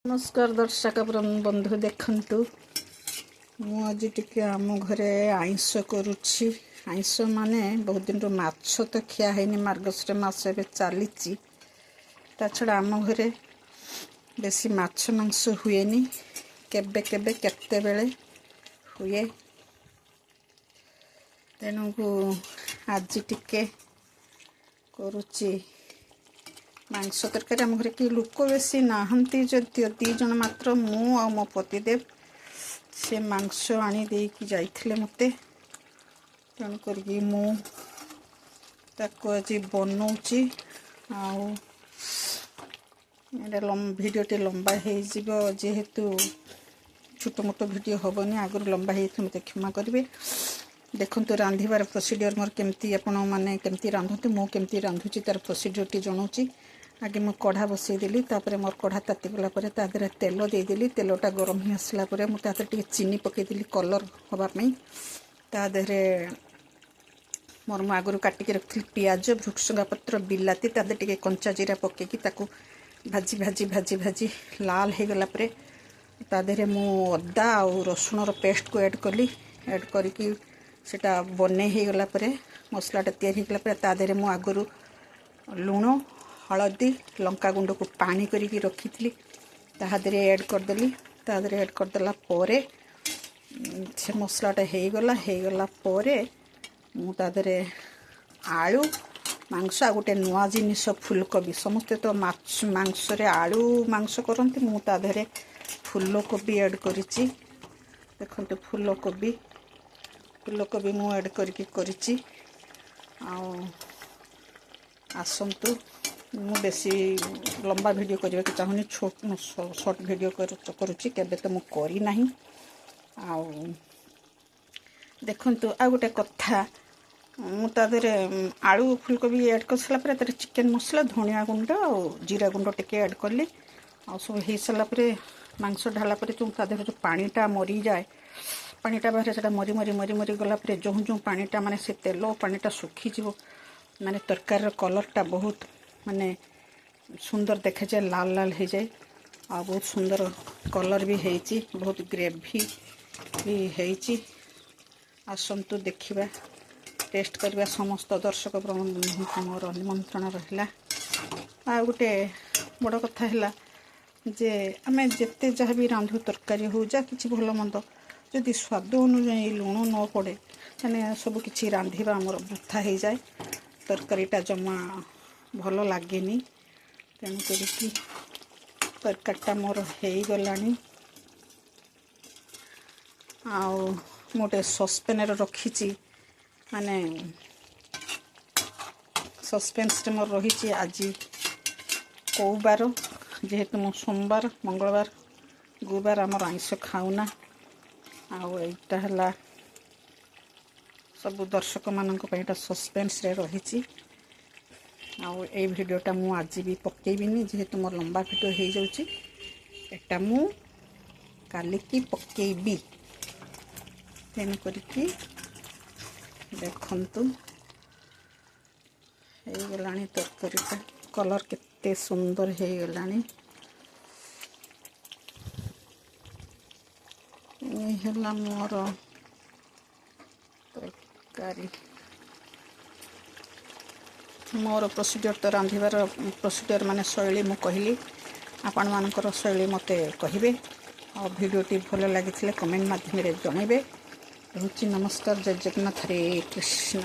नमस्कार दर्शक बंधु देखंतु मु आज टिके आम घरे आइंस करुछि। आइंस माने बहुत दिन रो माछ तो खिया हैनी, मार्गशीर मास एबे चलीची। ता छड़ा आम घरे बेसी माछ मांस हुएनी, केबे केबे केते बेले हुए। तेणु को आज टिके करुछि मांस तरकारी। आम घर कि लोक बेसी नाहंती, जदियो 2 जन मात्र, मु आ मो पतिदेव। से मांस आनी देकी जाइथिले मते, तेणु करके मु ताको आज बनौची। आउ भिडियोटे लंबा हो जेहेतु छोट मोट भिडियो हेनी, आगुरी लंबा हो मत क्षमा करेंगे। देखो रांधिबार प्रोसीडियर मोर केमती, आपण माने केमती रांधते, मु केमती रांधुची तार प्रोसीडियर टी जनाऊँगी। आगे मु कढ़ा बसई देली, तापर मोर कढ़ा ताती गला परे ता देहरे तेल देदेली। तेलटा गरम हो आसला परे मु ताते टिके चीनी पकेदेली कलर हबा पई। ता देहरे मोर मु आगुरु काटिके रखिली पियाज, भृसंगा पत्र, बिलाती, ताते टिके कंचा जीरा पकेकी ताकू भाजी भाजी भाजी भाजी लाल हो गला परे ता देहरे मु अदा और रसुण रो पेस्ट को ऐड कली। ऐड करके सेटा बने हो गला परे, मसलाटा तैयारी हो गला परे ता देहरे मु आगुरु लुण, हलदी, लंका गुंड को पानी करिकी रखी तादरे ऐड करदेली। तादरे ऐड करदेला परे से मसलाटा हो गला परे मु तादरे आलू, मांस आ गोटे नुआ जिनिस फुलकोबी। समस्ते तो मांस रे आलू मांस करती, मु तादरे फुलकोबी ऐड करिछि। देखंतु फुलकोबी मु ऐड करके करिछि। आसंतु मु बेसी लंबा वीडियो करबा के चाहूनी, शॉर्ट वीडियो करुछि, केबे तो मु करी नाही। आ देखंतु आ गोटे कथा, मु तादरे आलू फुलकोबी ऐड करसला परे तारे चिकन मसला, धनिया गुंड और जीरा गुंड टिके ऐड करली। आ सब हे सला परे मांस ढाला परे जो तादरे जो पानीटा मरी जाए, पानीटा बाहर सेटा मरी मरी मरी मरी गला परे जो जो पानीटा माने से तेल पानीटा सुखी जीवो, माने तरकारी कलरटा बहुत माने सुंदर देखा जाए, लाल लाल हो जाए। आ बहुत सुंदर कलर भी है, बहुत ग्रेवी भी है। आसंतु देखिबा, टेस्ट करबा। समस्त दर्शक मोर निमंत्रण रहिला। आ गोटे बड़ कथा है जे आमे जेते जहाँ भी रांधु, तरकारी हो जा किसी भल मंद, जदि स्वाद अनुजाई लुण न पड़े ताने सब किछि रांधिबा हमर वृथा हो जाए, तरकारीटा जमा भल लागेनी। तेणु करिकी तरकारीटा मोर हो गलानी। आउ मोटे सस्पेन रखी, माने सस्पेन्स मोर रही। आज कौ बार, जेहेतु मो सोमवार, मंगलवार, गुरुवार आमर आइंस खाऊना। आईटा है सब दर्शक मानक पई सस्पेन्स रे रही। आई भिडियोटा मु आज भी पकेबिनी, जेहेतु मोर लंबा भिडियो हो जाउची। एटा मु काली की पकेबी। तेणु करिकी देखंतु हो गलानी तरकारीटा, कलर केते सुंदर हो गलानी। ये मोर तरकारी। मोर प्रोसीडियर तो रांधिबार प्रोसीडियर माने शैली मु कहली, आपण मानकर शैली मते कहिबे। और भिडियोटी भल लगी कमेंट माध्यम रे जणैबे। नमस्कार, जय जगन्नाथ, हरे कृष्ण।